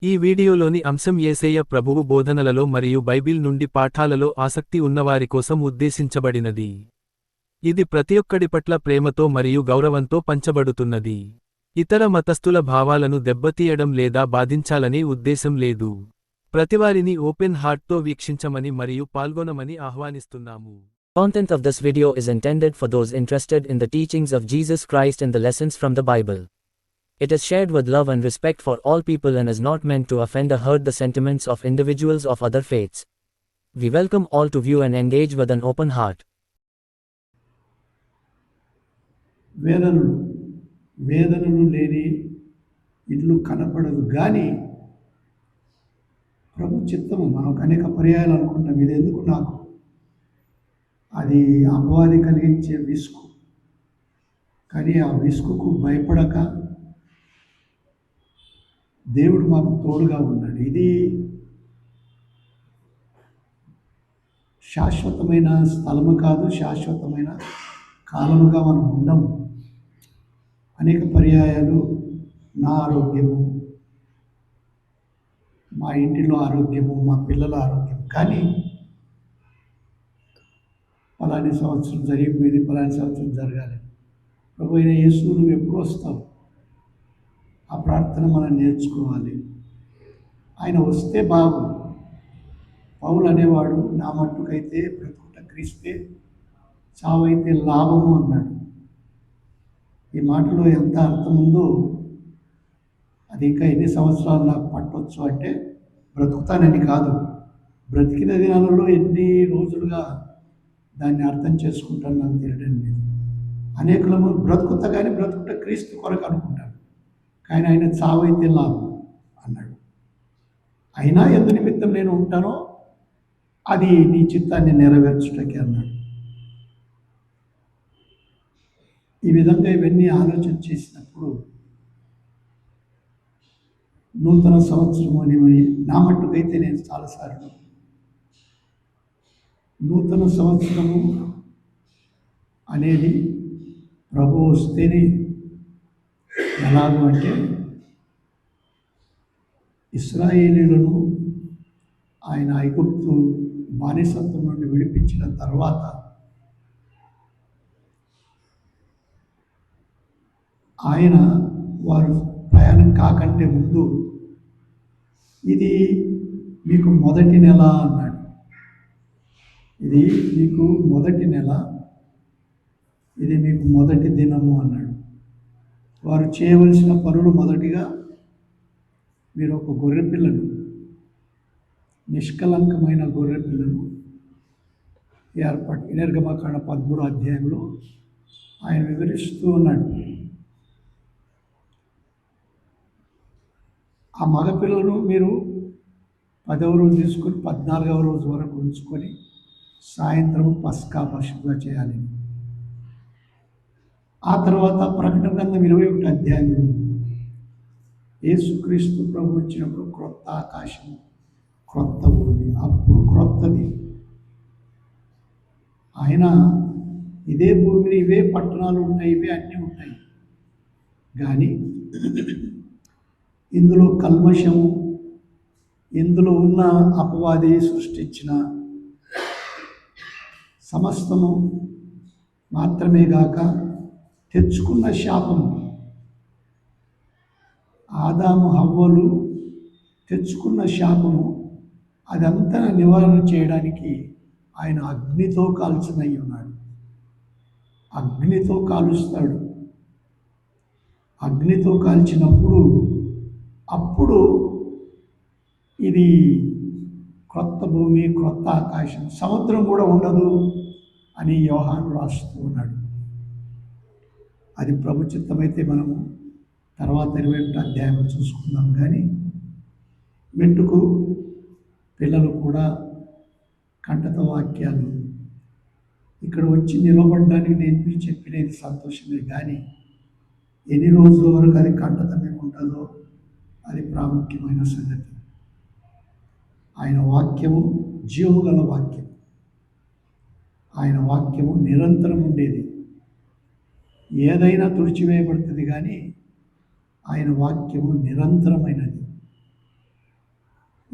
ఈ వీడియోలోని అంశం యేసయ్య ప్రభువు బోధనలలో మరియు బైబిల్ నుండి పాఠాలలో ఆసక్తి ఉన్నవారి కోసం ఉద్దేశించబడినది. ఇది ప్రతిఒక్కడి పట్ల ప్రేమతో మరియు గౌరవంతో పంచబడుతున్నది. ఇతర మతస్థుల భావాలను దెబ్బతీయడం లేదా బాధించాలనే ఉద్దేశం లేదు. ప్రతివారిని ఓపెన్ హార్ట్తో వీక్షించమని మరియు పాల్గొనమని ఆహ్వానిస్తున్నాము. Content of this video is intended for those interested in the teachings of Jesus Christ and the lessons from the Bible. It is shared with love and respect for all people and is not meant to offend or hurt the sentiments of individuals of other faiths. We welcome all to view and engage with an open heart. వేదనలు లేని ఇల్లు కనపడదు. కానీ ప్రభు చిత్తము మనం అనేక పర్యాయాలు అనుకుంటాం, ఇది ఎందుకు నాకు, అది అపవాది కలిగించే విసుగు. కానీ ఆ విసుగుకు భయపడక దేవుడు మాకు తోడుగా ఉన్నాడు. ఇది శాశ్వతమైన స్థలము కాదు, శాశ్వతమైన కాలముగా మనం ఉండము. అనేక పర్యాయాలు నా ఆరోగ్యము, మా ఇంటిలో ఆరోగ్యము, మా పిల్లల ఆరోగ్యం, కానీ పలాని సంవత్సరం జరిగిపోయింది, పలాని సంవత్సరం జరగాలి. ప్రభు అయిన యేసు నువ్వు ఎప్పుడు వస్తావు? ఆ ప్రార్థన మనం నేర్చుకోవాలి. ఆయన వస్తే బాగు. పౌలు అనేవాడు, నా మట్టుకైతే బ్రతుకుట క్రీస్తే, చావైతే లాభము అన్నాడు. ఈ మాటలో ఎంత అర్థం ఉందో, అది ఇంకా ఎన్ని సంవత్సరాలు నాకు పట్టవచ్చు అంటే బ్రతుకుతానని కాదు, బ్రతికిన దినాలలో ఎన్ని రోజులుగా దాన్ని అర్థం చేసుకుంటాను నాకు తెలియడం లేదు. అనేకులను బ్రతుకుతా కానీ బ్రతుకుట క్రీస్తు కొరకు అనుకుంటాను, కానీ ఆయన చావైతే లాభం అన్నాడు. అయినా ఎందు నిమిత్తం నేను ఉంటానో అది నీ చిత్తాన్ని నెరవేర్చుటకి అన్నాడు. ఈ విధంగా ఇవన్నీ ఆలోచన చేసినప్పుడు నూతన సంవత్సరం అని నా మట్టుకైతే నేను చాలాసార్లు నూతన సంవత్సరము అనేది ప్రభు వస్తేనే, ఎలాగో అంటే ఇశ్రాయేలీయులను ఆయన ఐగుప్తు బానిసత్వం నుండి విడిపించిన తర్వాత ఆయన వారు ప్రయాణం కాకంటే ముందు ఇది మీకు మొదటి నెల అన్నాడు. ఇది మీకు మొదటి నెల, ఇది మీకు మొదటి దినము అన్నాడు. వారు చేయవలసిన పనులు మొదటిగా మీరు ఒక గొర్రె పిల్లను, నిష్కలంకమైన గొర్రె పిల్లను ఏర్పాటు, నిర్గమకాండ 13వ అధ్యాయంలో ఆయన వివరిస్తూ ఉన్నాడు. ఆ మగపిల్లను మీరు 10వ రోజు తీసుకొని 14వ రోజు వరకు ఉంచుకొని సాయంత్రం పస్కా పశువుగా చేయాలి. ఆ తర్వాత ప్రకటన గ్రంథం 21వ అధ్యాయంలో యేసుక్రీస్తు ప్రభు వచ్చినప్పుడు క్రొత్త ఆకాశం, క్రొత్త భూమి, అప్పుడు క్రొత్తది. ఆయన ఇదే భూమిని, ఇవే పట్టణాలు ఉంటాయి, ఇవే అన్నీ ఉంటాయి, కానీ ఇందులో కల్మషము, ఇందులో ఉన్న అపవాది సృష్టించిన సమస్తము మాత్రమే గాక తెచ్చుకున్న శాపము, ఆదాము హవ్వలు తెచ్చుకున్న శాపము, అదంతా నివారణ చేయడానికి ఆయన అగ్నితో కాల్చనై ఉన్నాడు. అగ్నితో కాలుస్తాడు. అగ్నితో కాల్చినప్పుడు అప్పుడు ఇది క్రొత్త భూమి, క్రొత్త ఆకాశం, సముద్రం కూడా ఉండదు అని యోహాను రాస్తూ ఉన్నాడు. అది ప్రభు చిత్తమైతే మనము తర్వాత 21వ అధ్యాయంలో చూసుకుందాం. కానీ మెట్టుకు పిల్లలు కూడా కంటత వాక్యాలు ఇక్కడ వచ్చి నిలబడడానికి నేను చెప్పినది సంతోషమే, కానీ ఎన్ని రోజుల వరకు అది కంటతమే ఉంటుందో అది ప్రాముఖ్యమైన సంగతి. ఆయన వాక్యము జీవము గల వాక్యం, ఆయన వాక్యము నిరంతరం ఉండేది. ఏదైనా తుడిచివేయబడుతుంది, కానీ ఆయన వాక్యము నిరంతరమైనది.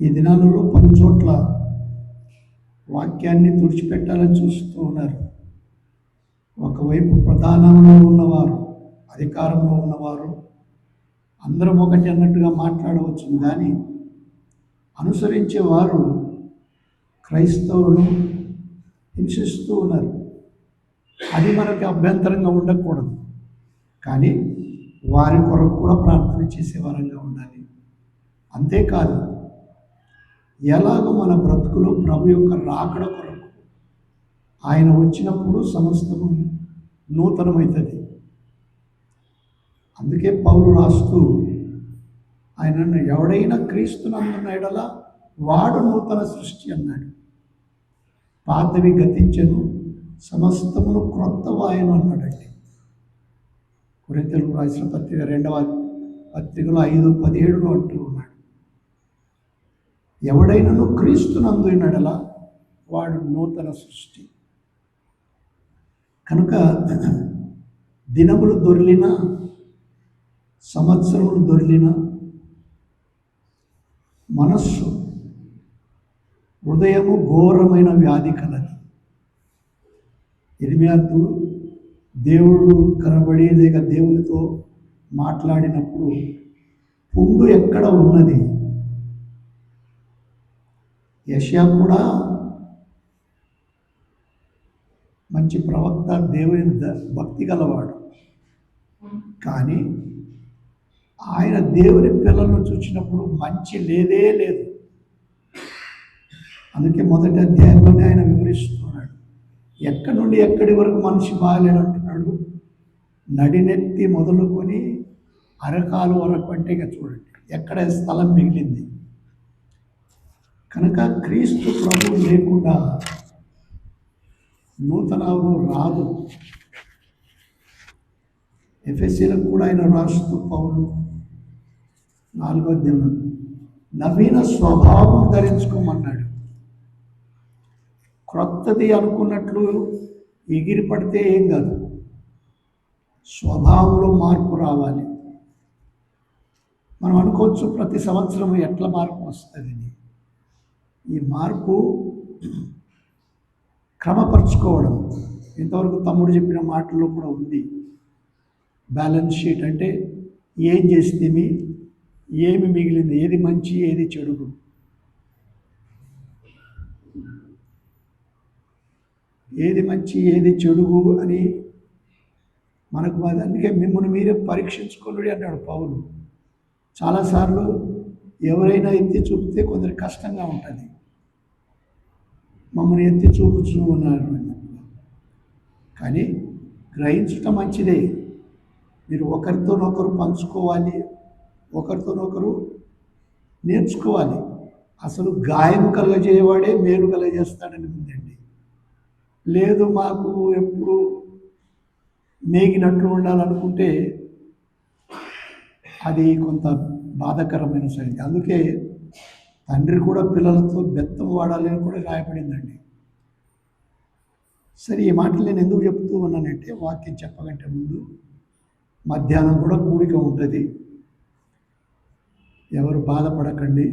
ఈ దినాలలో పలు చోట్ల వాక్యాన్ని తుడిచిపెట్టాలని చూస్తూ ఉన్నారు. ఒకవైపు ప్రధానంలో ఉన్నవారు, అధికారంలో ఉన్నవారు అందరం ఒకటి అన్నట్టుగా మాట్లాడవచ్చు, కానీ అనుసరించేవారు క్రైస్తవులను హింసిస్తూ ఉన్నారు. అది మనకి అభ్యంతరంగా ఉండకూడదు, కానీ వారి కొరకు కూడా ప్రార్థన చేసేవారంగా ఉండాలి. అంతేకాదు, ఎలాగో మన బ్రతుకులో ప్రభు యొక్క రాకడ కొరకు ఆయన వచ్చినప్పుడు సమస్తము నూతనమవుతుంది. అందుకే పౌలు రాస్తూ ఆయన ఎవడైనా క్రీస్తునందున్న ఎడల వాడు నూతన సృష్టి అన్నాడు. పాతవి గతించెను, సమస్తమును క్రొత్తవాయను అన్నాడండి. కొరింథీయులకు రాసిన పత్రిక 2వ పత్రికలో 5:17 అంటూ ఉన్నాడు. ఎవడైనను క్రీస్తునందు ఎడల వాడు నూతన సృష్టి. కనుక దినములు దొర్లిన, సంవత్సరములు దొర్లిన, మనస్సు హృదయము ఘోరమైన వ్యాధి కలది. ఇర్మియాకు దేవుడు కనబడి లేక దేవునితో మాట్లాడినప్పుడు పుండు ఎక్కడ ఉన్నది? యెషయా కూడా మంచి ప్రవక్త, దేవుని భక్తి గలవాడు, కానీ ఆయన దేవుని పిల్లలను చూసినప్పుడు మంచి లేదే లేదు. అందుకే మొదటి అధ్యాయంలోనే ఆయన వివరిస్తున్నాడు, ఎక్కడి నుండి ఎక్కడి వరకు మనిషి బాగలేడు అంటున్నాడు. నడినెత్తి మొదలుకొని అరకాలు వరకు అంటే ఇక చూడండి ఎక్కడ స్థలం మిగిలింది. కనుక క్రీస్తు ప్రభువు లేకుండా నూతనము రాదు. ఎఫెసీలకు కూడా ఆయన రాస్తూ పౌలు 4వ అధ్యాయం నవీన స్వభావం ధరించుకోమన్నాడు. క్రొత్తది అనుకున్నట్లు ఎగిరి పడితే ఏం కాదు, స్వభావంలో మార్పు రావాలి. మనం అనుకోవచ్చు ప్రతి సంవత్సరం ఎట్లా మార్పు వస్తుందని. ఈ మార్పు క్రమపరుచుకోవడం, ఇంతవరకు తమ్ముడు చెప్పిన మాటల్లో కూడా ఉంది. బ్యాలెన్స్ షీట్ అంటే ఏం చేస్తే ఏమి మిగిలింది, ఏది మంచి ఏది చెడుగు, ఏది మంచి ఏది చెడుగు అని మనకు అందుకే మిమ్మల్ని మీరే పరీక్షించుకోండి అన్నాడు పౌలు. చాలాసార్లు ఎవరైనా ఎత్తి చూపితే కొందరికి కష్టంగా ఉంటుంది. మమ్మల్ని ఎత్తి చూపుచూ ఉన్నారు అన్నట్టుగా. కానీ గ్రహించటం మంచిదే. మీరు ఒకరితోనొకరు పంచుకోవాలి, ఒకరితోనొకరు నేర్చుకోవాలి. అసలు గాయం కలగజేయవాడే మేలు కలగజేస్తాడని ఉందండి. లేదు మాకు ఎప్పుడు మేగినట్లు ఉండాలనుకుంటే అది కొంత బాధాకరమైన సంగతి. అందుకే తండ్రి కూడా పిల్లలతో బెత్తం వాడాలి అని కూడా రాయబడిందండి. సరే, ఈ మాటలు నేను ఎందుకు చెప్తూ ఉన్నానంటే, వాక్యం చెప్పకంటే ముందు మధ్యాహ్నం కూడా కూడిక ఉంటుంది. ఎవరు బాధపడకండి,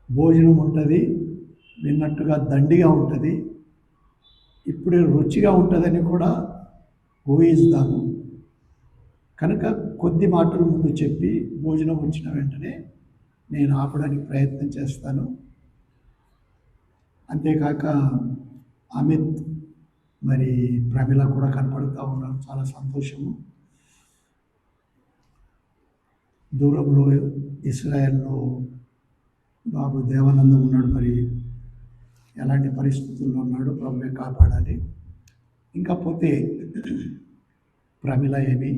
భోజనం ఉంటుంది, విన్నట్టుగా దండిగా ఉంటుంది, ఇప్పుడే రుచిగా ఉంటుందని కూడా ఊహిస్తాము. కనుక కొద్ది మాటలు ముందు చెప్పి భోజనం వచ్చిన వెంటనే నేను ఆపడానికి ప్రయత్నం చేస్తాను. అంతేకాక అమిత్ మరి ప్రమిళ కూడా కనపడుతూ ఉన్నారు, చాలా సంతోషము. దూరంలో ఇస్రాయెల్లో బాబు దేవానందం ఉన్నాడు, మరి ఎలాంటి పరిస్థితుల్లో ఉన్నాడో ప్రభువే కాపాడాలి. ఇంకా పోతే ప్రమిళ ఏమి,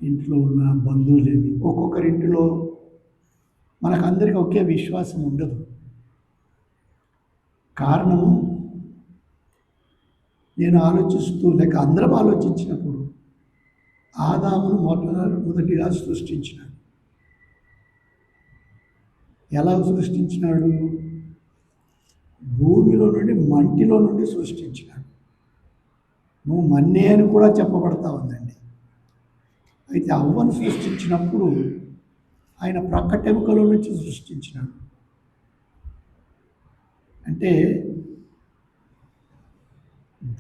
ఇంట్లో ఉన్న బంధువులేమి, ఒక్కొక్కరింటిలో మనకందరికీ ఒకే విశ్వాసం ఉండదు. కారణము నేను ఆలోచిస్తూ లేక అందరం ఆలోచించినప్పుడు ఆదామును మొదటిగా సృష్టించినాడు. ఎలా సృష్టించినాడు? భూమిలో నుండి, మంటిలో నుండి సృష్టించినాడు. నువ్వు మన్నే అని కూడా చెప్పబడతా ఉందండి. అయితే అవ్వను సృష్టించినప్పుడు ఆయన ప్రక్కటెముకలో నుంచి సృష్టించినాడు. అంటే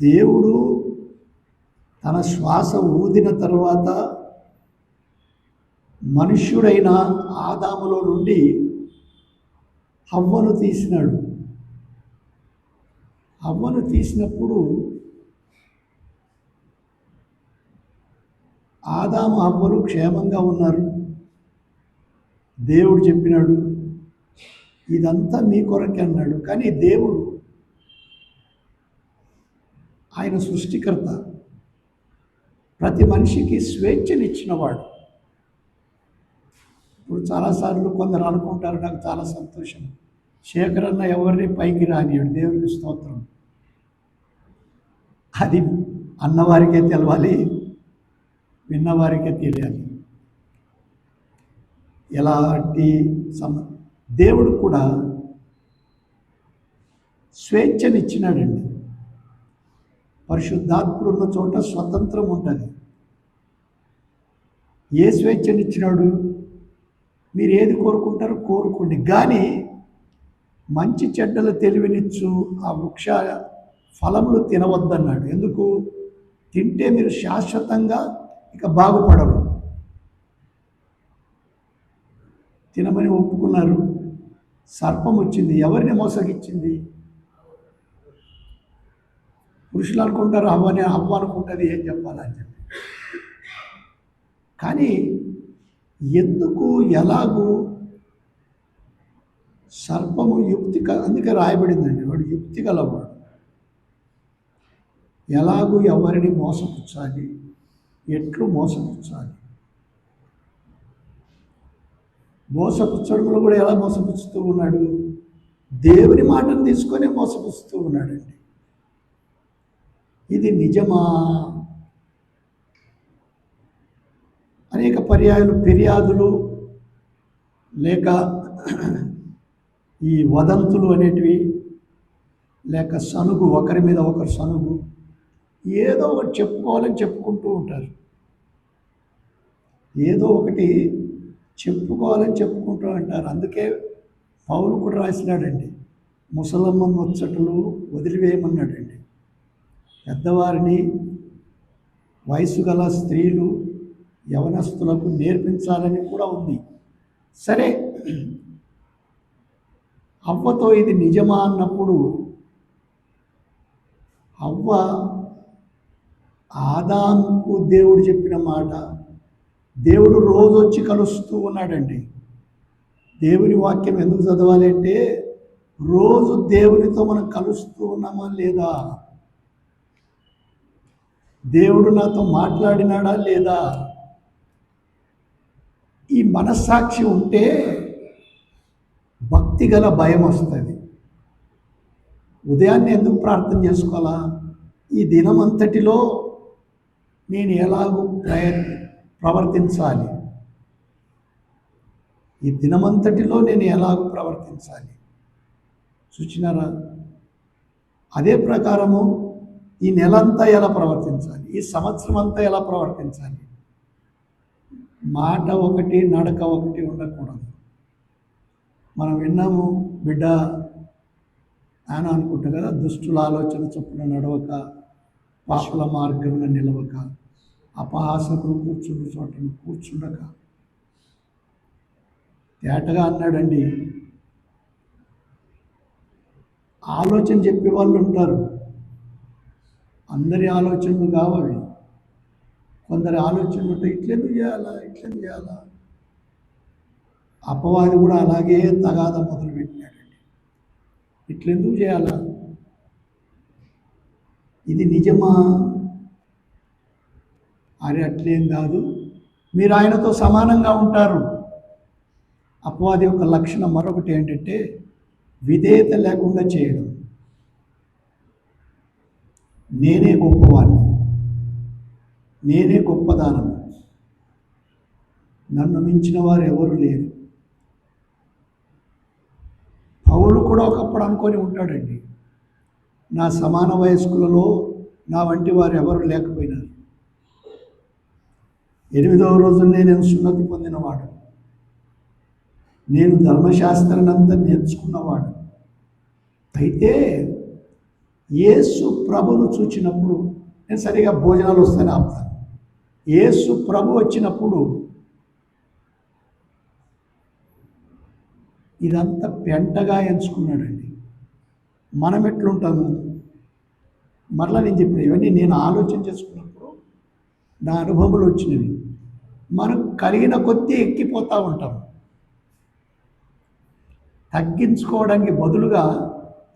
దేవుడు తన శ్వాస ఊదిన తర్వాత మనుష్యుడైన ఆదాములో నుండి హవ్వను తీసినాడు. హవ్వను తీసినప్పుడు ఆదాము హవ్వలు క్షేమంగా ఉన్నారు. దేవుడు చెప్పినాడు, ఇదంతా మీ కొరకే అన్నాడు. కానీ దేవుడు, ఆయన సృష్టికర్త, ప్రతి మనిషికి స్వేచ్ఛనిచ్చినవాడు. ఇప్పుడు చాలాసార్లు కొందరు అనుకుంటారు, నాకు చాలా సంతోషం, శేఖర్ అన్న ఎవరిని పైకి రానియాడు, దేవునికి స్తోత్రం. అది అన్నవారికే తెలవాలి, విన్నవారికే తెలియాలి. ఎలాంటి దేవుడు కూడా స్వేచ్ఛనిచ్చినాడండి. పరిశుద్ధాత్ముడు ఉన్న చోట స్వతంత్రం ఉంటుంది. ఏ స్వేచ్ఛనిచ్చినాడు? మీరు ఏది కోరుకుంటారో కోరుకోండి, కానీ మంచి చెడ్డల తెలివినిచ్చు ఆ వృక్ష ఫలములు తినవద్దన్నాడు. ఎందుకు? తింటే మీరు శాశ్వతంగా ఇక బాగుపడరు. తినమని ఒప్పుకున్నారు. సర్పం వచ్చింది, ఎవరిని మోసగిచ్చింది? పురుషులు అనుకుంటారు అవ్వ అనుకుంటుంది ఏం చెప్పాలని చెప్పి. కానీ ఎందుకు, ఎలాగూ సర్పము అందుకే రాయబడిందండి, వాడు యుక్తి గలవాడు. ఎలాగూ ఎవరిని మోసపుచ్చాలి, ఎట్లు మోసపుచ్చాలి. మోసపుచ్చడంలో కూడా ఎలా మోసపుచ్చుతూ ఉన్నాడు? దేవుని మాటను తీసుకొని మోసపుచ్చుతూ ఉన్నాడండి. ఇది నిజమా? అనేక పర్యాయాలు ఫిర్యాదులు లేక ఈ వదంతులు అనేటివి, లేక సనుగు, ఒకరి మీద ఒకరు సనుగు, ఏదో ఒకటి చెప్పుకోవాలని చెప్పుకుంటూ ఉంటారు. ఏదో ఒకటి చెప్పుకోవాలని చెప్పుకుంటూ అంటారు. అందుకే పౌలు కూడా రాసినాడండి, ముసలమ్మ ముచ్చటలు వదిలివేయమన్నాడండి. పెద్దవారిని, వయసు గల స్త్రీలు, యవనస్తులకు నేర్పించాలని కూడా ఉంది. సరే, అవ్వతో ఇది నిజమా అన్నప్పుడు, అవ్వ ఆదాముకు దేవుడు చెప్పిన మాట, దేవుడు రోజు వచ్చి కలుస్తూ ఉన్నాడండి. దేవుని వాక్యం ఎందుకు చదవాలి అంటే, రోజు దేవునితో మనం కలుస్తూ ఉన్నామా లేదా, దేవుడు నాతో మాట్లాడినాడా లేదా, ఈ మనస్సాక్షి ఉంటే భక్తి గల భయం వస్తుంది. ఉదయాన్నే ఎందుకు ప్రార్థన చేసుకోవాలా? ఈ దినమంతటిలో నేను ఎలాగూ ప్రవర్తించాలి, ఈ దినమంతటిలో నేను ఎలాగూ ప్రవర్తించాలి. చూచినారా? అదే ప్రకారము ఈ నెలంతా ఎలా ప్రవర్తించాలి, ఈ సంవత్సరం అంతా ఎలా ప్రవర్తించాలి. మాట ఒకటి, నడక ఒకటి ఉండకూడదు. మనం విన్నాము, బిడ్డ ఆయన అనుకుంటా కదా, దుష్టుల ఆలోచన చొప్పున నడవక, పాపుల మార్గమున నిలవక, అపహాసకులు కూర్చున్న చోటను కూర్చుండక. తేటగా అన్నాడండి. ఆలోచన చెప్పే వాళ్ళు ఉంటారు, అందరి ఆలోచనలు కావాలి. కొందరి ఆలోచనలు ఉంటాయి, ఇట్లెందుకు చేయాలా, ఇట్లెందుకు చేయాలా. అపవాది కూడా అలాగే తగాద మొదలుపెట్టినాడండి. ఇట్లెందుకు చేయాలా, ఇది నిజమా? అరే అట్లేం కాదు, మీరు ఆయనతో సమానంగా ఉంటారు. అపవాది యొక్క లక్షణం మరొకటి ఏంటంటే, విధేయత లేకుండా చేయడం. నేనే గొప్పవాడిని, నేనే గొప్పదానం, నన్ను మించిన వారు ఎవరు లేరు. పౌలు కూడా ఒకప్పుడు అనుకొని ఉంటాడండి, నా సమాన వయస్కులలో నా వంటి వారు ఎవరు లేకపోయినారు. 8వ రోజునే నేను సున్నతి పొందినవాడు, నేను ధర్మశాస్త్రాన్నంతా నేర్చుకున్నవాడు. అయితే యేసు ప్రభును చూచినప్పుడు, నేను సరిగా భోజనాలు వస్తానే ఆపుతాను. యేసు ప్రభు వచ్చినప్పుడు ఇదంతా పెంటగా ఎంచుకున్నాడండి. మనం ఎట్లుంటాము? మరలా నేను చెప్పిన ఇవన్నీ నేను ఆలోచన చేసుకున్నప్పుడు నా అనుభవాలు వచ్చినవి. మనం కలిగిన కొద్దీ ఎక్కిపోతూ ఉంటాం. తగ్గించుకోవడానికి బదులుగా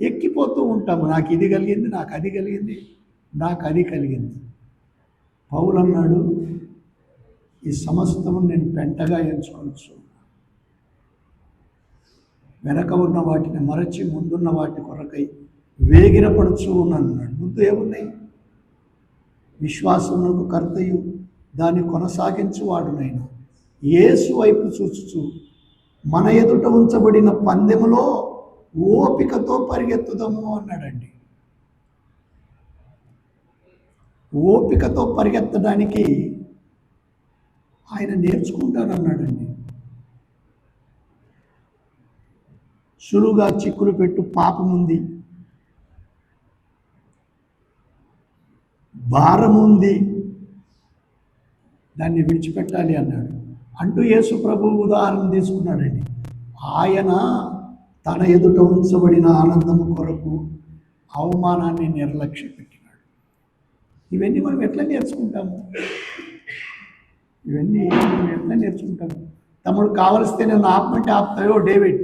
ఎక్కిపోతూ ఉంటాము. నాకు ఇది కలిగింది, నాకు అది కలిగింది, నాకు అది కలిగింది. పౌలు అన్నాడు, ఈ సమస్తము నేను పెంటగా ఎంచుకోవచ్చు. వెనక ఉన్న వాటిని మరచి ముందున్న వాటి కొరకై వేగిరపడుచు ఉన్నాను అన్నాడు. ముందు ఏమున్నాయి? విశ్వాసమునకు కర్తయు దాన్ని కొనసాగించువాడునైనా యేసు వైపు చూచుచు మన ఎదుట ఉంచబడిన పందెములో ఓపికతో పరిగెత్తుదాము అన్నాడండి. ఓపికతో పరిగెత్తడానికి ఆయన నేర్చుకుంటానన్నాడండి. సులువుగా చిక్కులు పెట్టు పాపం ఉంది, భారం ఉంది, దాన్ని విడిచిపెట్టాలి అన్నాడు. అంటూ యేసు ప్రభువు ఉదాహరణ తీసుకున్నాడండి. ఆయన తన ఎదుట ఉంచబడిన ఆనందము కొరకు అవమానాన్ని నిర్లక్ష్య పెట్టినాడు. ఇవన్నీ మనం ఎట్లా నేర్చుకుంటాము? ఇవన్నీ మనం ఎట్లా నేర్చుకుంటాము? తమ్ముడు కావలిస్తే నేను ఆపమంటే ఆపుతాయో డేవిడ్?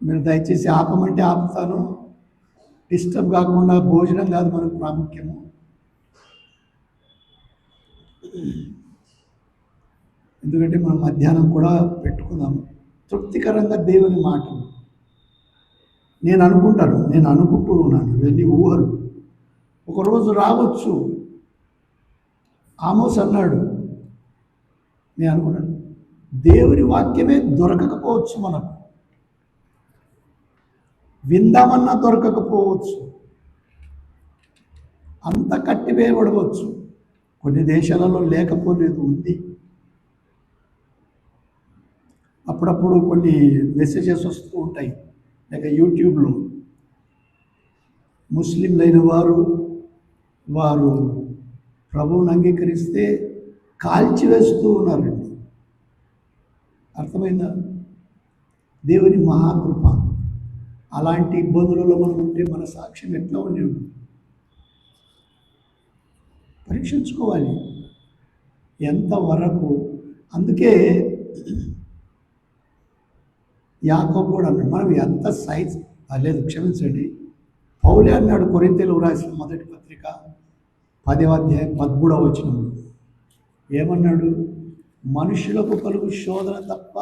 మీరు దయచేసి ఆపమంటే ఆపుతాను. డిస్టర్బ్ కాకుండా భోజనం కాదు మనకు ప్రాముఖ్యము. ఎందుకంటే మనం మధ్యాహ్నం కూడా పెట్టుకుందాము తృప్తికరంగా దేవుని మాటలు. నేను అనుకుంటూ ఉన్నాను, ఇవన్నీ ఊహలు. ఒకరోజు రావచ్చు. ఆమోస్ అన్నాడు, నేను అనుకున్నాను, దేవుని వాక్యమే దొరకకపోవచ్చు, మనకు విందామన్నా దొరకకపోవచ్చు, అంత కట్టివేయబడవచ్చు. కొన్ని దేశాలలో లేకపోలేదు, ఉంది. అప్పుడప్పుడు కొన్ని మెసేజెస్ వస్తూ ఉంటాయి, లేక యూట్యూబ్లో ముస్లింలైన వారు ప్రభువుని అంగీకరిస్తే కాల్చివేస్తూ ఉన్నారండి. అర్థమైందా? దేవుని మహాకృప. అలాంటి ఇబ్బందులలో మనం ఉంటే మన సాక్ష్యం ఎట్లా ఉండేది? పరీక్షించుకోవాలి ఎంతవరకు. అందుకే యాకోబు కూడా అన్నాడు, మనం ఎంత సైజ్ లేదు, క్షమించండి, పౌలే అన్నాడు కొరింథీయులకు రాసిన మొదటి పత్రిక 10వ అధ్యాయం 13వ వచనం. ఏమన్నాడు? మనుషులకు కలుగు శోధన తప్ప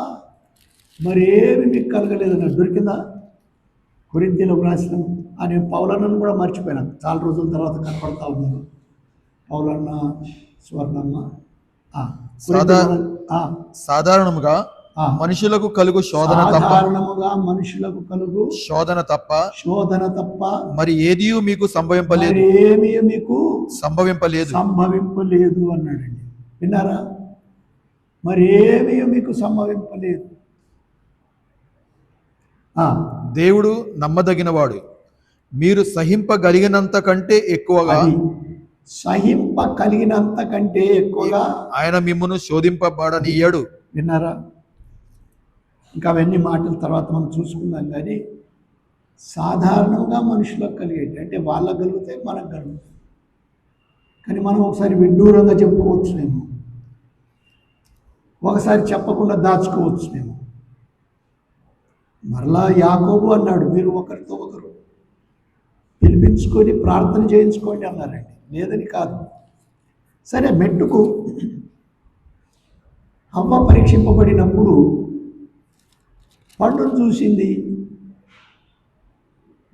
మరేమి మీకు కలగలేదన్నాడు. దొరికిందా? కొరింథీయులకు రాసిన అని పౌలన్నను కూడా మర్చిపోయినాను. చాలా రోజుల తర్వాత కనపడతా ఉన్నాను. పౌలన్న, స్వర్ణమ్మ. సాధారణముగా మనుషులకు కలుగు శోధన తప్ప మరి ఏది మీకు సంభవింపలేదు అన్నాడండి. విన్నారా? మరి ఏమీ మీకు సంభవింపలేదు. దేవుడు నమ్మదగినవాడు, మీరు సహింపగలిగినంత కంటే ఎక్కువగా ఆయన మిమ్మును శోధింపబడనీయడు. విన్నారా? ఇంకా అవన్నీ మాటల తర్వాత మనం చూసుకుందాం. కానీ సాధారణంగా మనుషులకు కలిగేది అంటే వాళ్ళకు కలుగుతాయి, మనకు కలుగుతాయి. కానీ మనం ఒకసారి విడ్డూరంగా చెప్పుకోవచ్చు మేము, ఒకసారి చెప్పకుండా దాచుకోవచ్చు మేము. మరలా యాకోబు అన్నాడు, మీరు ఒకరితో ఒకరు పిలిపించుకొని ప్రార్థన చేయించుకోండి అన్నారండి. లేదని కాదు. సరే, మెట్టుకు హవ్వ పరీక్షింపబడినప్పుడు పండును చూసింది,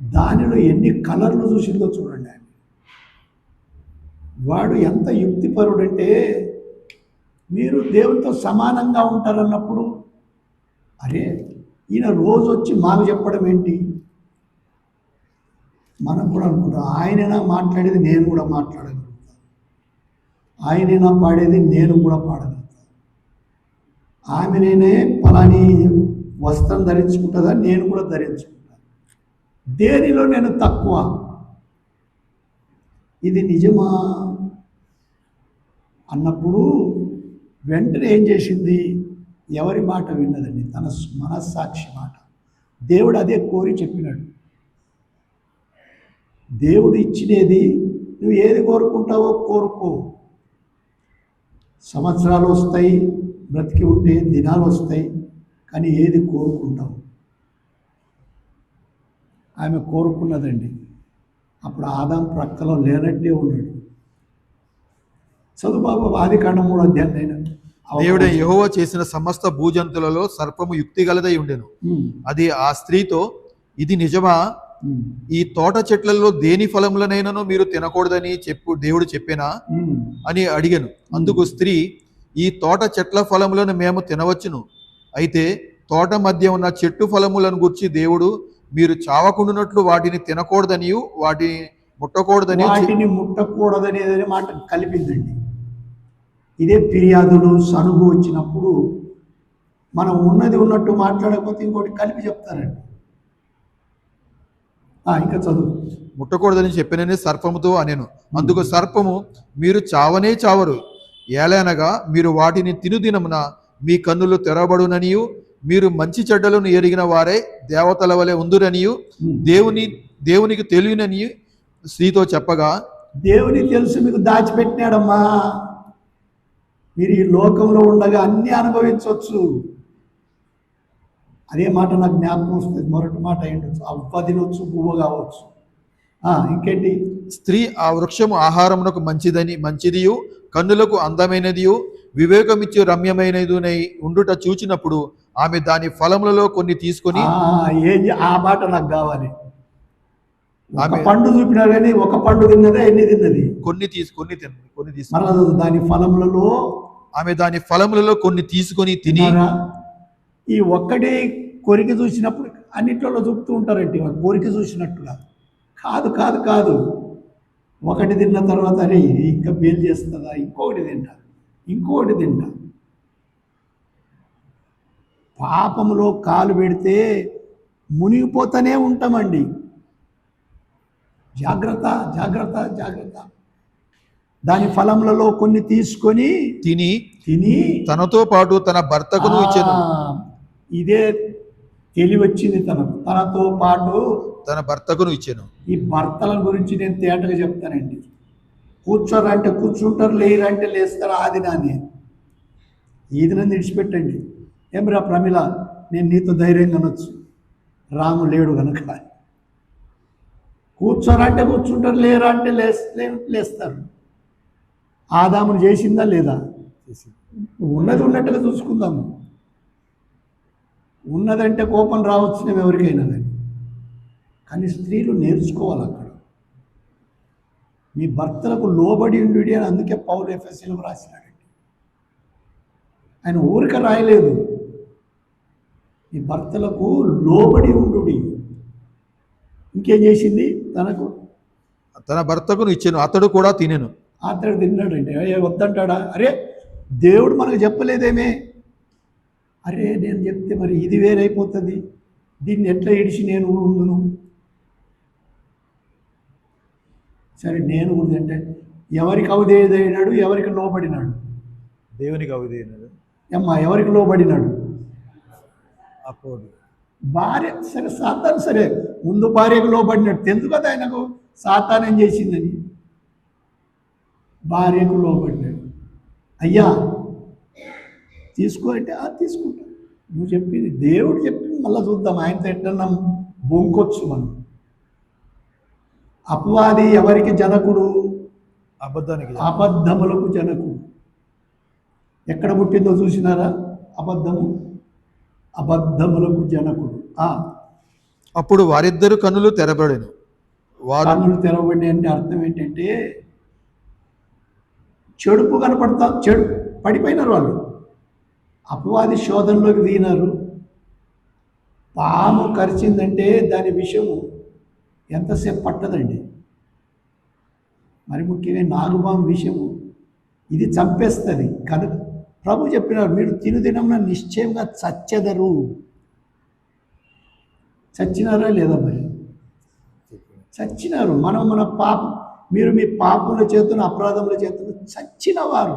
దానిలో ఎన్ని కలర్లు చూసిందో చూడండి. ఆయన వాడు ఎంత యుక్తిపరుడంటే, మీరు దేవునితో సమానంగా ఉంటారన్నప్పుడు, అరే ఈయన రోజు వచ్చి మాకు చెప్పడం ఏంటి? మనం కూడా అనుకుంటాం, ఆయనైనా మాట్లాడేది నేను కూడా మాట్లాడగలుగుతాను. ఆయనైనా పాడేది, నేను కూడా పాడగలుగుతాను. ఆమెనే పలాని వస్త్రం ధరించుకుంటుందా, నేను కూడా ధరించుకుంటాను. దేనిలో నేను తక్కువ? ఇది నిజమా అన్నప్పుడు వెంటనే ఏం చేసింది? ఎవరి మాట విన్నదండి? తన మనస్సాక్షి మాట. దేవుడు అదే కోరి చెప్పినాడు. దేవుడు ఇచ్చినది నువ్వు ఏది కోరుకుంటావో కోరుకో. సంవత్సరాలు వస్తాయి, బ్రతికి ఉంటే దినాలు వస్తాయి, కానీ ఏది కోరుకుంటావు? ఆమె కోరుకున్నదండి. అప్పుడు ఆదాం ప్రక్కలో లేనట్టే ఉన్నాడు. చదువు బాబు, ఆదికాండం 3వ అధ్యాయం. దేవుడే యెహోవా చేసిన సమస్త భూజంతులలో సర్పము యుక్తి గలదై ఉండెను. అది ఆ స్త్రీతో, ఇది నిజమా? ఈ తోట చెట్లలో దేని ఫలములనైనను మీరు తినకూడదని దేవుడు చెప్పేనా అని అడిగాను. అందుకు స్త్రీ, ఈ తోట చెట్ల ఫలములను మేము తినవచ్చును, అయితే తోట మధ్య ఉన్న చెట్టు ఫలములను గురించి దేవుడు మీరు చావకుండునట్లు వాటిని తినకూడదనియు వాటిని ముట్టకూడదని మాట కలిపిందండి. ఇదే ఫిర్యాదులు సనుగు వచ్చినప్పుడు మనం ఉన్నది ఉన్నట్టు మాట్లాడకపోతే ఇంకోటి కలిపి చెప్తారండి. ఇంకా చదువు. ముట్టకూడదని చెప్పినని సర్పముతో అనేను. అందుకు సర్పము, మీరు చావనే చావరు, ఏలనగా మీరు వాటిని తినుదినమున మీ కన్నులు తెరవబడుననియు మీరు మంచి చెడ్డలను ఎరిగిన వారే దేవతల వలె ఉందురనియు దేవునికి తెలియనని స్త్రీతో చెప్పగా, దేవుని తెలుసు మీకు దాచిపెట్టినాడమ్మా, మీరు ఈ లోకంలో ఉండగా అన్ని అనుభవించవచ్చు. అదే మాట నాకు జ్ఞాపకం వస్తుంది. మొదటి మాట అయ్యుండొచ్చు, అవ్వ తినొచ్చు, పువ్వు కావచ్చు. ఇంకేంటి? స్త్రీ ఆ వృక్షము ఆహారమునకు మంచిదియు కన్నులకు అందమైనదియు వివేకమిచ్చు రమ్యమైనదినై ఉండుట చూచినప్పుడు ఆమె దాని ఫలములలో కొన్ని తీసుకొని, ఆ మాట నాకు కావాలి. ఆమె పండు చూపినారు కానీ ఒక పండు తిన్నదా, ఎన్ని తిన్నది? కొన్ని తీసుకొని దాని ఫలములలో ఆమె దాని ఫలములలో కొన్ని తీసుకొని తిని, ఈ ఒక్కటి కొరికి చూసినప్పుడు అన్నిట్లో చూపుతూ ఉంటారంటే కోరిక చూసినట్టుగా కాదు కాదు కాదు. ఒకటి తిన్న తర్వాత అరే ఇంకా మేలు చేస్తుందా, ఇంకొకటి తింటా. పాపములో కాలు పెడితే మునిగిపోతూనే ఉంటామండి. జాగ్రత్త జాగ్రత్త జాగ్రత్త. దాని ఫలములలో కొన్ని తీసుకొని తిని తనతో పాటు తన భర్తకును ఇచ్చెను. ఇదే తెలివచ్చింది తనతో పాటు తన భర్తకును ఇచ్చెను. ఈ భర్తల గురించి నేను తేటగా చెప్తానండి. కూర్చోరంటే కూర్చుంటారు, లేరంటే లేస్తారు. ఆది నాని ఈ దినం విడిచిపెట్టండి. ఏమిరా ప్రమిళ, నేను నీతో ధైర్యంగా అనొచ్చు, రాము లేడు కనుక. కూర్చోరంటే కూర్చుంటారు, లేరంటే లేస్తారు. ఆదామును చేసిందా లేదా? ఉన్నది ఉన్నట్టుగా చూసుకుందాము. ఉన్నదంటే కోపం రావచ్చు ఎవరికైనా కానీ స్త్రీలు నేర్చుకోవాలి. అక్కడ మీ భర్తలకు లోబడి ఉండు అని అందుకే పౌలు ఎఫెసీయులకు రాసినాడండి. ఆయన ఊరిక రాయలేదు, మీ భర్తలకు లోబడి ఉండు. ఇంకేం చేసింది? తన భర్తకును ఇచ్చాను, అతడు కూడా తినెను. అతడు తిన్నాడండి. వద్దంటాడా? అరే దేవుడు మనకు చెప్పలేదేమే. అరే నేను చెప్తే మరి ఇది వేరైపోతుంది, దీన్ని ఎట్లా ఇడిచి నేను ఉందును? సరే నేను కూడా అంటే ఎవరికి అవిధేయుడైనాడు, ఎవరికి లోబడినాడు? దేవునికి అవిధేయుడు. ఎవరికి లోబడినాడు? అప్పుడు భార్య. సరే సాతాను, సరే ముందు భార్యకు లోబడినాడు. తెలుసు కదా ఆయనకు సాతాను ఏం చేసిందని. భార్యకు లోబడినాడు. అయ్యా తీసుకో అంటే తీసుకుంటా. నువ్వు చెప్పింది దేవుడు చెప్పింది మళ్ళీ చూద్దాం. ఆయనతో ఎట్లన్నా బొంకొచ్చు మనం. అపవాది ఎవరికి జనకుడు? అబద్ధములకు జనకుడు. ఎక్కడ పుట్టిందో చూసినారా? అబద్ధములకు జనకుడు. అప్పుడు వారిద్దరు కన్నులు తెరబడెను. కన్నులు తెరవబడి అంటే అర్థం ఏంటంటే చెడుపు కనపడతా, చెడు పడిపోయినారు వాళ్ళు. అపవాది శోధనలోకి దిగినారు. పాము కరిచిందంటే దాని విషయము ఎంతసేపు పట్టదండి. మరి ముఖ్యంగా నాగుపాము విషయము ఇది చంపేస్తుంది. కనుక ప్రభు చెప్పినారు, మీరు తినుదినంన నిశ్చయంగా చచ్చెదరు. చచ్చినారా లేదా? మరి చచ్చినారు. మన పాపం, మీరు మీ పాపముల చేతును అపరాధముల చేతును చచ్చినవారు.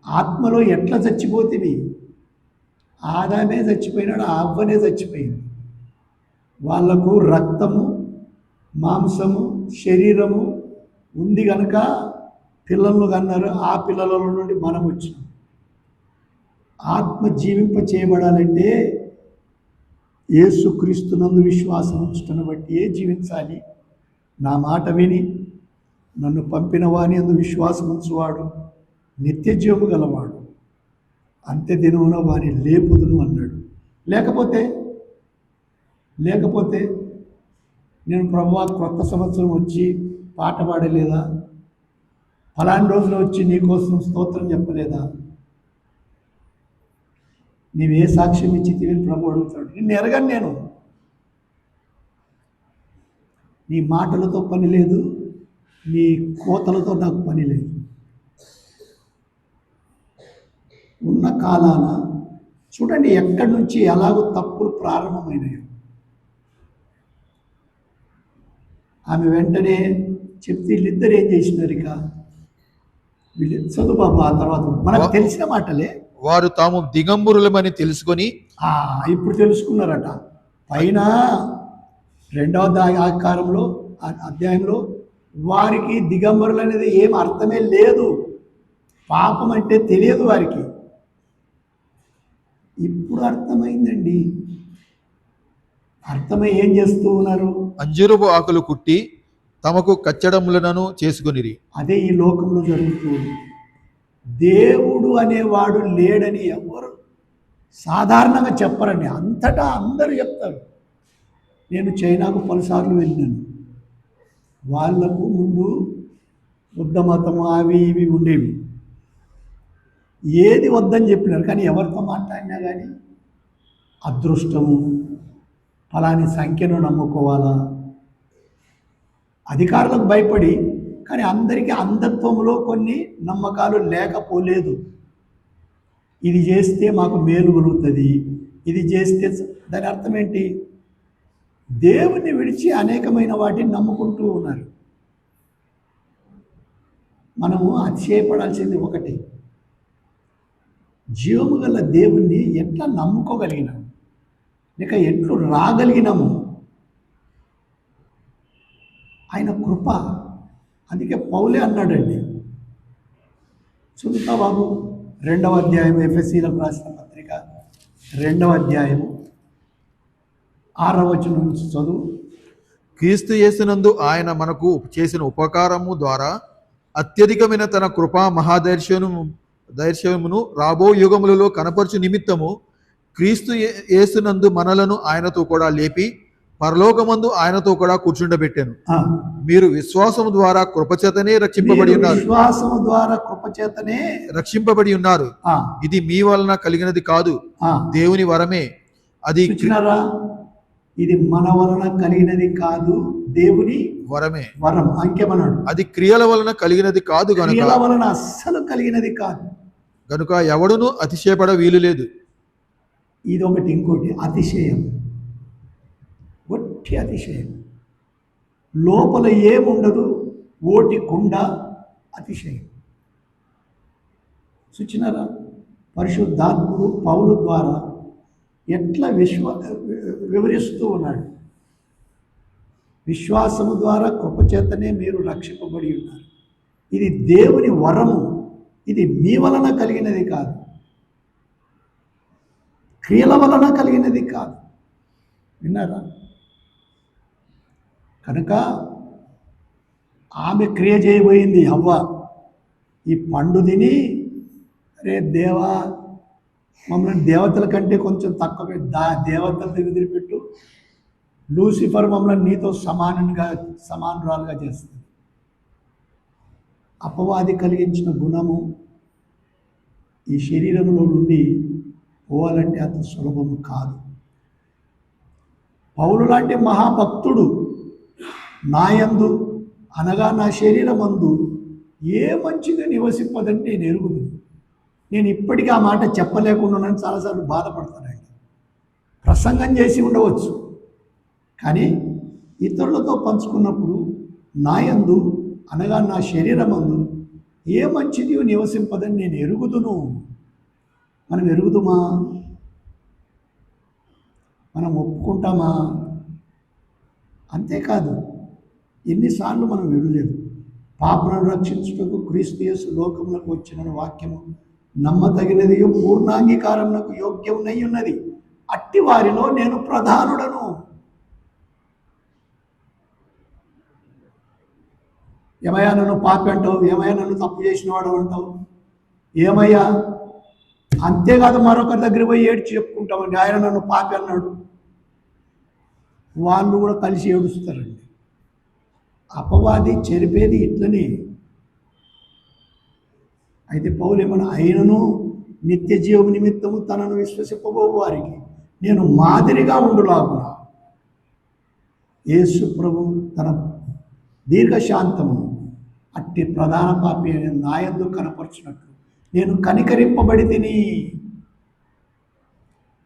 ఆత్మలో ఎట్లా చచ్చిపోతివి? ఆదామే చచ్చిపోయినాడు, అవ్వనే చచ్చిపోయింది. వాళ్లకు రక్తము మాంసము శరీరము ఉంది కనుక పిల్లలను కన్నారు. ఆ పిల్లల నుండి మనం వచ్చినాం. ఆత్మ జీవింప చేయబడాలంటే యేసుక్రీస్తునందు విశ్వాసం ఉంచుటను బట్టి జీవించాలి. నా మాట విని నన్ను పంపిన వాని అందు విశ్వాసం ఉంచువాడు నిత్య జీవము గలవాడు, అంత్య దినమున వాని లేపుదును అన్నాడు. లేకపోతే నేను ప్రభువా క్రొత్త సంవత్సరం వచ్చి పాట పాడలేదా? ఫలాని రోజున వచ్చి నీకోసం స్తోత్రం చెప్పలేదా? నీవే సాక్ష్యం ఇచ్చితివి అని ప్రభు అడుగుతాడు. నిన్ను ఎరగను నేను. నీ మాటలతో పని లేదు, నీ కోతలతో నాకు పని లేదు. ఉన్న కాలాన చూడండి ఎక్కడి నుంచి ఎలాగో తప్పులు ప్రారంభమైనాయో. ఆమె వెంటనే చెప్తే వీళ్ళిద్దరు ఏం చేసినారు? ఇక వీళ్ళు చదువు బాబు. ఆ తర్వాత మనకు తెలిసిన మాటలే. వారు తాము దిగంబరులమని తెలుసుకొని ఇప్పుడు తెలుసుకున్నారట. పైన 2వ అధ్యాయంలో వారికి దిగంబరులు అనేది ఏం అర్థమే లేదు. పాపం అంటే తెలియదు వారికి. ఇప్పుడు అర్థమైందండి. అర్థమై ఏం చేస్తూ ఉన్నారు? అంజూరపు ఆకులు కుట్టి తమకు కచ్చడములను చేసుకునిరి. అదే ఈ లోకంలో జరుగుతుంది. దేవుడు అనేవాడు లేడని ఎవరు సాధారణంగా చెప్పరండి. అంతటా అందరూ చెప్తారు. నేను చైనాకు పలుసార్లు వెళ్ళినాను. వాళ్లకు ముందు బుద్ధ మతము అవి ఇవి ఉండేవి. ఏది వద్దని చెప్పినారు, కానీ ఎవరితో మాట్లాడినా కానీ అదృష్టము, ఫలాని సంఖ్యను నమ్ముకోవాలా, అధికారులకు భయపడి. కానీ అందరికీ అంధత్వంలో కొన్ని నమ్మకాలు లేకపోలేదు. ఇది చేస్తే మాకు మేలు కలుగుతుంది, ఇది చేస్తే. దాని అర్థం ఏంటి? దేవుణ్ణి విడిచి అనేకమైన వాటిని నమ్ముకుంటూ ఉన్నారు. మనము అతిశయపడాల్సింది ఒకటి, జీవము గల దేవుణ్ణి ఎట్లా నమ్ముకోగలిగినాము, లేక ఎట్లు రాగలిగినాము. ఆయన కృప. అందుకే పౌలే అన్నాడండి, చదువుతా బాబు 2వ అధ్యాయం ఎఫెసీలకు రాసిన పత్రిక 2వ అధ్యాయం 6వ వచనం నుంచి చదువు. క్రీస్తు యేసునందు ఆయన మనకు చేసిన ఉపకారము ద్వారా అత్యధికమైన తన కృపా మహాదైర్ఘ్యమును రాబో యుగములలో కనపరచు నిమిత్తము క్రీస్తు యేసునందు మనలను ఆయనతో కూడా లేపి పరలోకమందు ఆయనతో కూడా కూర్చుండబెట్టాను. మీరు విశ్వాసము ద్వారా కృపచేతనే రక్షింపబడి ఉన్నారు. విశ్వాసము ద్వారా కృపచేతనే రక్షింపబడి ఉన్నారు. ఇది మీ వలన కలిగినది కాదు, దేవుని వరమే. అది ఇది మన వలన కలిగినది కాదు, దేవుని వరమే. వరం అంకెమన్నాడు. అది క్రియల వలన కలిగినది కాదు, క్రియల వలన అస్సలు కలిగినది కాదు గనుక ఎవడును అతిశయపడ వీలు లేదు. ఇది ఒకటి. ఇంకోటి అతిశయం, ఒట్టి అతిశయం. లోపల ఏముండదు, ఓటి కుండ అతిశయం. చూచినారా? పరిశుద్ధాత్ముడు పౌలు ద్వారా ఎట్లా వివరిస్తూ ఉన్నాడు. విశ్వాసము ద్వారా కృపచేతనే మీరు రక్షింపబడి ఉన్నారు. ఇది దేవుని వరము, ఇది మీ వలన కలిగినది కాదు, క్రియల వలన కలిగినది కాదు. విన్నారా? కనుక ఆమె క్రియ చేయబోయింది అవ్వ. ఈ పండు తిని, అరే దేవా మమ్మల్ని దేవతల కంటే కొంచెం తక్కువ దేవతలతో వదిలిపెట్టు, లూసిఫర్ మమ్మల్ని నీతో సమానురాలుగా చేస్తుంది. అపవాది కలిగించిన గుణము ఈ శరీరంలో నుండి పోవాలంటే అంత సులభము కాదు. పౌలు లాంటి మహాభక్తుడు నాయందు అనగా నా శరీరమందు ఏ మంచిగా నివసింపదని నేను ఎరుగుదు. నేను ఇప్పటికీ ఆ మాట చెప్పలేకుండా చాలాసార్లు బాధపడతానండి. ప్రసంగం చేసి ఉండవచ్చు, కానీ ఇతరులతో పంచుకున్నప్పుడు నాయందు అనగా నా శరీరమందు ఏ మంచిది నివసింపదని నేను ఎరుగుదును. మనం ఎరుగుదుమా? మనం ఒప్పుకుంటామా? అంతేకాదు, ఎన్నిసార్లు మనం ఎరులేదు. పాపను రక్షించుటకు క్రీస్తు యేసు లోకములకు వచ్చిన వాక్యము నమ్మదగినది, పూర్ణాంగీకారమునకు యోగ్యమునై ఉన్నది. అట్టి వారిలో నేను ప్రధానుడను. ఏమయ్యా నన్ను పాపి అంటావు, ఏమయ్యా నన్ను తప్పు చేసిన వాడు అంటావు, ఏమయ్యా? అంతేకాదు, మరొకరి దగ్గర పోయి ఏడ్చి చెప్పుకుంటామండి, ఆయన నన్ను పాపి అన్నాడు. వాళ్ళు కూడా కలిసి ఏడుస్తారండి. అపవాది చెరిపేది ఇట్లనే. అయితే పౌలు ఏమన్నా, అయినను నిత్య జీవము నిమిత్తము తనను విశ్వసింపబో వారికి నేను మాదిరిగా ఉండులాగున యేసు ప్రభు తన దీర్ఘశాంతము అట్టి ప్రధాన పాపి అని నాయందు కనపరచినట్లు నేను కనికరింపబడి తిని.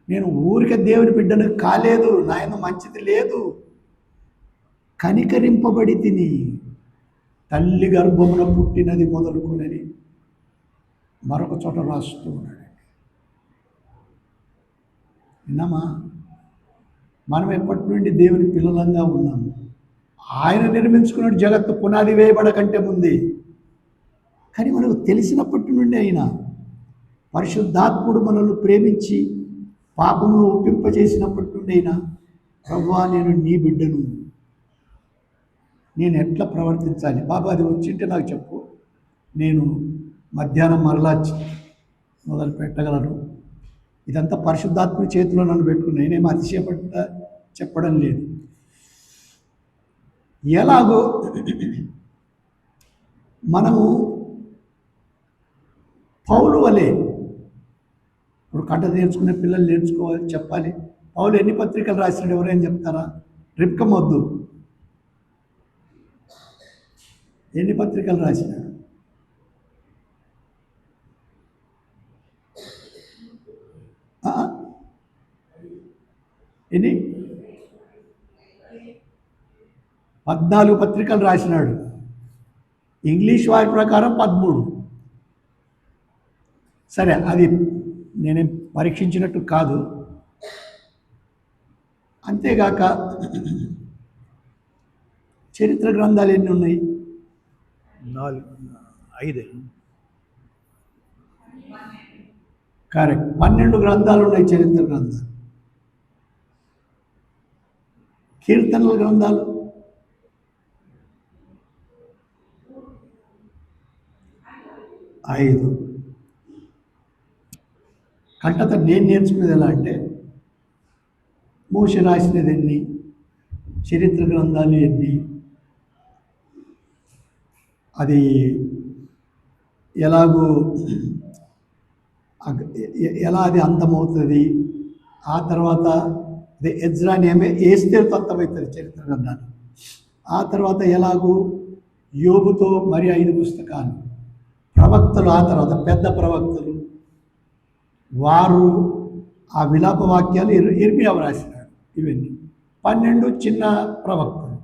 నేను ఊరికే దేవుని బిడ్డను కాలేదు, నాయన మంచిది లేదు, కనికరింపబడి తిని. తల్లి గర్భమున పుట్టినది మొదలుకొనని మరొక చోట రాస్తూ ఉన్నాడు. విన్నామా? మనం ఎప్పటి నుండి దేవుని పిల్లలంగా ఉన్నాము. ఆయన నిర్మించుకున్న జగత్తు పునాది వేయబడకంటే ముందే. కానీ మనకు తెలిసినప్పటి నుండి అయినా పరిశుద్ధాత్ముడు మనల్ని ప్రేమించి పాపమును ఒప్పింపజేసినప్పటి నుండి అయినా, ప్రభువా నేను నీ బిడ్డను, నేను ఎట్లా ప్రవర్తించాలి బాబా, అది వచ్చింటే నాకు చెప్పు, నేను మధ్యాహ్నం మరలా మొదలు పెట్టగలను. ఇదంతా పరిశుద్ధాత్మ చేతిలో నన్ను పెట్టుకుని నేనేం అతిశయపడ్డా చెప్పడం లేదు. ఎలాగో మనము పౌలు వలె ఇప్పుడు కట్ట నేర్చుకునే పిల్లలు నేర్చుకోవాలి, చెప్పాలి. పౌలు ఎన్ని పత్రికలు రాసినాడు ఎవరైనా చెప్తారా? రిబ్కా మొద్దు ఎన్ని పత్రికలు రాసినాడు? ఎన్ని? 14 పత్రికలు రాసినాడు. ఇంగ్లీష్ వారి ప్రకారం 13. సరే, అది నేనేం పరీక్షించినట్టు కాదు. అంతేగాక చరిత్ర గ్రంథాలు ఎన్ని ఉన్నాయి? 5. కరెక్ట్, 12 గ్రంథాలు ఉన్నాయి చరిత్ర గ్రంథాలు. కీర్తనల గ్రంథాలు 5. కంటత నేను నేర్చుకునేది ఎలా అంటే, మోషే రాసినది ఎన్ని, చరిత్ర గ్రంథాలు ఎన్ని, అది ఎలాగో ఎలా అది అంతమవుతుంది, ఆ తర్వాత ఎజ్రా నేమే ఏస్తేరుతో అంతమవుతుంది చరిత్ర గ్రంథాలు. ఆ తర్వాత ఎలాగూ యోబుతో మరి 5 పుస్తకాలు, ప్రవక్తలు, ఆ తర్వాత పెద్ద ప్రవక్తలు వారు ఆ విలాప వాక్యాలు ఇర్మియా రాసినాడు. ఇవన్నీ 12 చిన్న ప్రవక్తలు.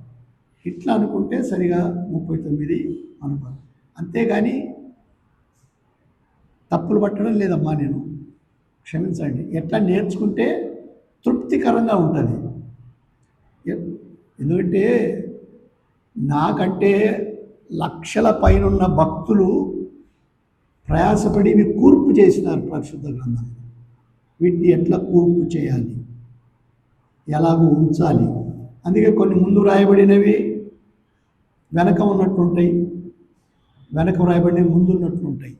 ఇట్లా అనుకుంటే సరిగా 39 అనుకోవాలి. అంతేగాని తప్పులు పట్టడం లేదమ్మా, నేను క్షమించండి. ఎట్లా నేర్చుకుంటే తృప్తికరంగా ఉంటుంది. ఎందుకంటే నాకంటే లక్షల పైనున్న భక్తులు ప్రయాసపడి ఇవి కూర్పు చేసినారు పరిశుద్ధ గ్రంథం. వీటిని ఎట్లా కూర్పు చేయాలి, ఎలాగో ఉంచాలి. అందుకే కొన్ని ముందు రాయబడినవి వెనక ఉన్నట్లుంటాయి, వెనక రాయబడినవి ముందు ఉన్నట్లుంటాయి.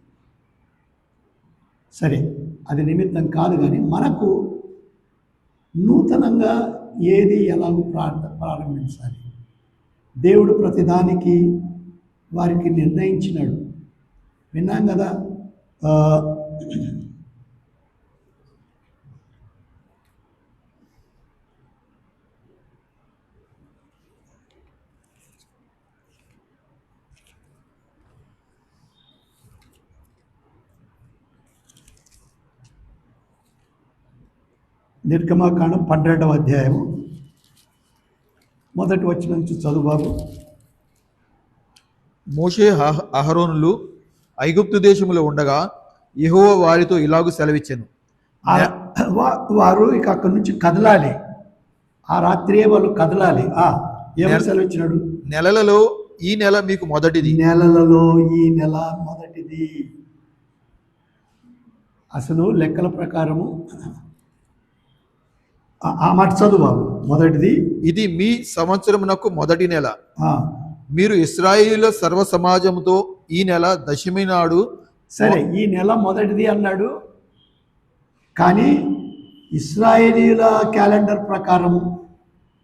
సరే, అది నిమిత్తం కాదు. కానీ మనకు నూతనంగా ఏది ఎలాగో ప్రారంభించాలి. దేవుడు ప్రతిదానికి వారికి నిర్ణయించినాడు. విన్నాం కదా, నిర్గమాకాండం 12వ అధ్యాయము మొదటి వచనం నుంచి చదువు బాబు. మోషే అహరోనులు ఐగుప్తు దేశములో ఉండగా యెహోవా వారితో ఇలాగు సెలవిచ్చెను. వారు ఇక అక్కడి నుంచి కదలాలి. ఆ రాత్రియే వాళ్ళు కదలాలి. ఏమని సెలవిచ్చినాడు? నెలలలో ఈ నెల మీకు మొదటిది. నెలలలో ఈ నెల మొదటిది. అసలు లెక్కల ప్రకారము ఆ మాట చదువు బాబు. మొదటిది, ఇది మీ సంవత్సరమునకు మొదటి నెల. ఆ, మీరు ఇశ్రాయేలు సర్వ సమాజముతో ఈ నెల దశమి నాడు. సరే, ఈ నెల మొదటిది అన్నాడు, కానీ ఇశ్రాయేలీల క్యాలెండర్ ప్రకారము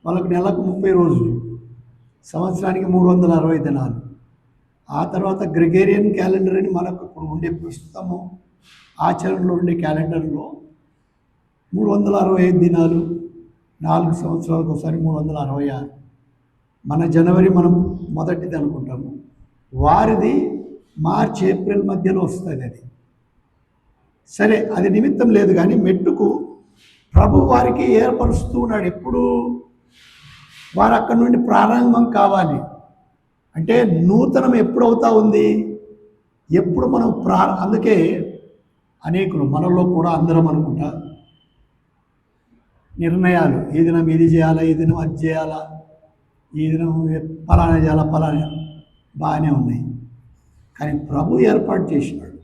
వాళ్ళకు నెలకు 30 రోజులు, సంవత్సరానికి 360 దినాలు. ఆ తర్వాత గ్రెగేరియన్ క్యాలెండర్ అని మనకు ఇప్పుడు ఉండే ప్రస్తుతము ఆచరణలో ఉండే క్యాలెండర్లో 365 దినాలు, 4 సంవత్సరాలకు ఒకసారి 366. మన జనవరి మనం మొదటిది అనుకుంటాము, వారిది మార్చ్ ఏప్రిల్ మధ్యలో వస్తుంది. అది సరే, అది నిమిత్తం లేదు, కానీ మెట్టుకు ప్రభు వారికి ఏర్పరుస్తూ ఉన్నాడు. ఎప్పుడు వారు అక్కడి నుండి ప్రారంభం కావాలి అంటే నూతనం ఎప్పుడు అవుతా ఉంది, ఎప్పుడు మనం అందుకే అనేకులు మనలో కూడా అందరం అనుకుంటా నిర్ణయాలు, ఈ దినం ఇది చేయాలా, ఈ దినం అది చేయాలా, ఈ దినం పలానా చేయాలా, పలానా బాగానే ఉన్నాయి. కానీ ప్రభు ఏర్పాటు చేసినాడు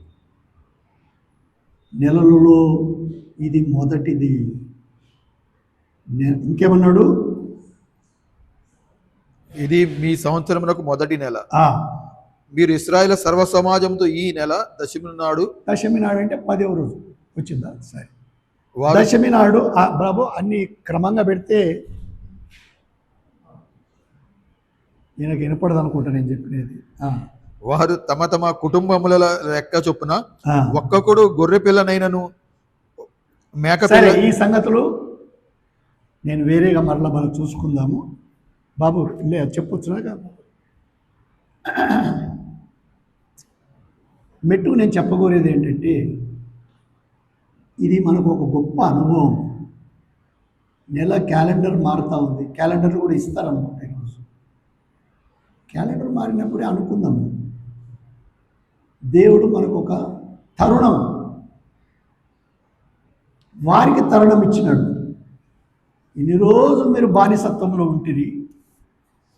నెలలలో ఇది మొదటిది. ఇంకేమన్నాడు? ఇది మీ సంవత్సరమునకు మొదటి నెల. మీరు ఇశ్రాయేలు సర్వ సమాజంతో ఈ నెల దశమి నాడు. దశమి నాడు అంటే 10వ రోజు వచ్చిందా? సరే, దశమి నాడు బాబు అన్ని క్రమంగా పెడితే ఈయనకి వినపడదు అనుకుంటా నేను చెప్పినది. వారు తమ తమ కుటుంబముల లెక్క చొప్పున ఒక్కొక్కడు గొర్రె పిల్లనైనను మేక పిల్ల. ఈ సంగతులు నేను వేరేగా మరలా మనం చూసుకుందాము బాబు. చెప్పొచ్చునాక మెట్టుకు నేను చెప్పకూరేది ఏంటంటే, ఇది మనకు ఒక గొప్ప అనుభవం. నెల క్యాలెండర్ మారుతూ ఉంది. క్యాలెండర్ కూడా ఇస్తారనుకుంటా ఈరోజు. క్యాలెండర్ మారినప్పుడే అనుకుందాము, దేవుడు మనకు ఒక తరుణం, వారికి తరుణం ఇచ్చినాడు. ఇన్ని రోజులు మీరు బానిసత్వంలో ఉంటిరి,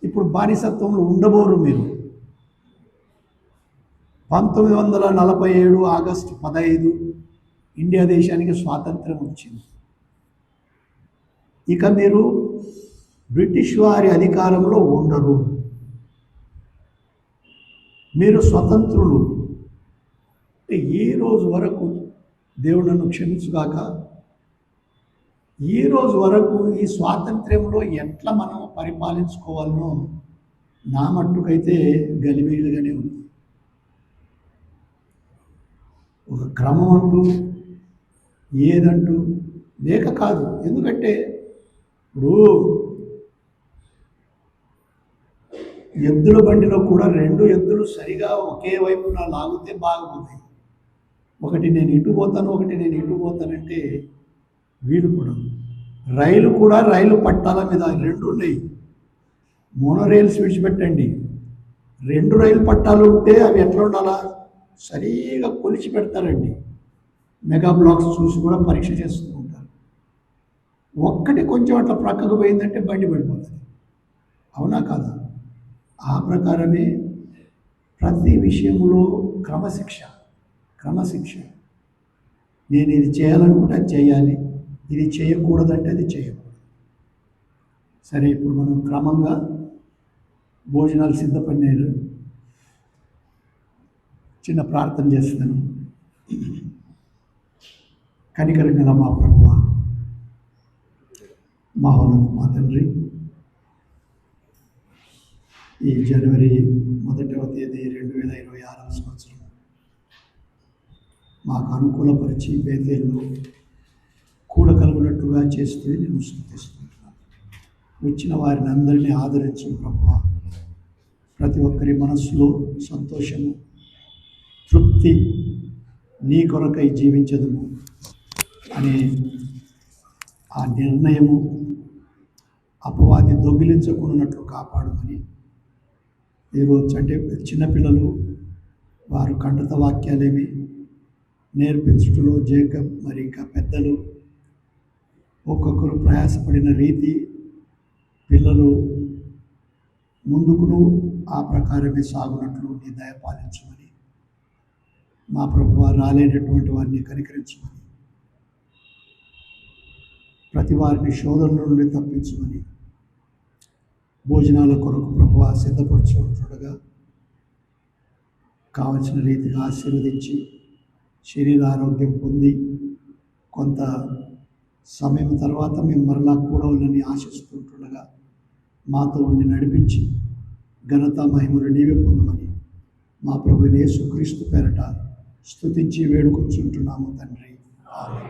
ఇప్పుడు బానిసత్వంలో ఉండబోరు. మీరు 1947 ఆగస్టు 15 ఇండియా దేశానికి స్వాతంత్రం వచ్చింది. ఇక మీరు బ్రిటిష్ వారి అధికారంలో ఉండరు, మీరు స్వతంత్రులు. ఈ రోజు వరకు దేవుడు నన్ను క్షమించుగాక, ఈ రోజు వరకు ఈ స్వాతంత్ర్యంలో ఎట్లా మనం పరిపాలించుకోవాలనో నా మట్టుకైతే గలిబిలిగానే ఉంది. ఒక క్రమం అంటూ ఏదంటూ లేక కాదు. ఎందుకంటే ఇప్పుడు ఎద్దుల బండిలో కూడా 2 ఎద్దులు సరిగా ఒకే వైపున లాగితే బాగుపోతాయి. ఒకటి నేను ఇటు పోతాను, ఒకటి నేను ఇటు పోతానంటే వీలు కూడా. రైలు కూడా రైలు పట్టాల మీద 2 ఉన్నాయి. మోనో రైల్స్ విడిచిపెట్టండి, 2 రైలు పట్టాలు ఉంటే అవి ఎట్లా ఉండాలా సరిగా కొలిచి పెడతారండి. మెగా బ్లాక్స్ చూసి కూడా పరీక్ష చేస్తూ ఉంటారు. ఒక్కటి కొంచెం అట్లా ప్రక్కకు పోయిందంటే బండి పడిపోతుంది. అవునా కాదా? ఆ ప్రకారమే ప్రతి విషయంలో క్రమశిక్ష. నేను ఇది చేయాలనుకుంటే అది చేయాలి, ఇది చేయకూడదంటే అది చేయకూడదు. సరే, ఇప్పుడు మనం క్రమంగా భోజనాలు సిద్ధపడినారు. చిన్న ప్రార్థన చేస్తాను. కనికరంగా మా ప్రభువా, మా తండ్రి, ఈ జనవరి 1వ తేదీ 2026 సంవత్సరం మాకు అనుకూలపరిచి బేతేల్లో కూడకలుగునట్టుగా చేస్తే నేను స్తుతిస్తున్నాను. వచ్చిన వారిని అందరినీ ఆదరించి ప్రభువా, ప్రతి ఒక్కరి మనస్సులో సంతోషము, తృప్తి, నీ కొరకై జీవించదుము అనే ఆ నిర్ణయము అపవాది దొంగిలించకుండానట్లు కాపాడమని ఈరోజు అంటే చిన్నపిల్లలు వారు కంఠత వాక్యాలేమి నేర్పించుటలో జేకబ్ మరి ఇంకా పెద్దలు ఒక్కొక్కరు ప్రయాసపడిన రీతి పిల్లలు ముందుకును ఆ ప్రకారమే సాగునట్లు నీ దయ పాలించమని మా ప్రభువా రాలేనటువంటి వారిని కనికరించమని ప్రతి వారిని శోధనల నుండి తప్పించమని భోజనాల కొరకు ప్రభువా సిద్ధపరచుండగా కావలసిన రీతిగా ఆశీర్వదించి శరీర ఆరోగ్యం పొంది కొంత సమయం తర్వాత మేము మరలా కూడవాలని ఆశిస్తుంటుండగా మాతో ఉండి నడిపించి ఘనత మహిమలు నీవే పొందమని మా ప్రభు యేసుక్రీస్తు పేరట స్తుతించి వేడుకొంచుంటున్నాము తండ్రి. ఆమేన్.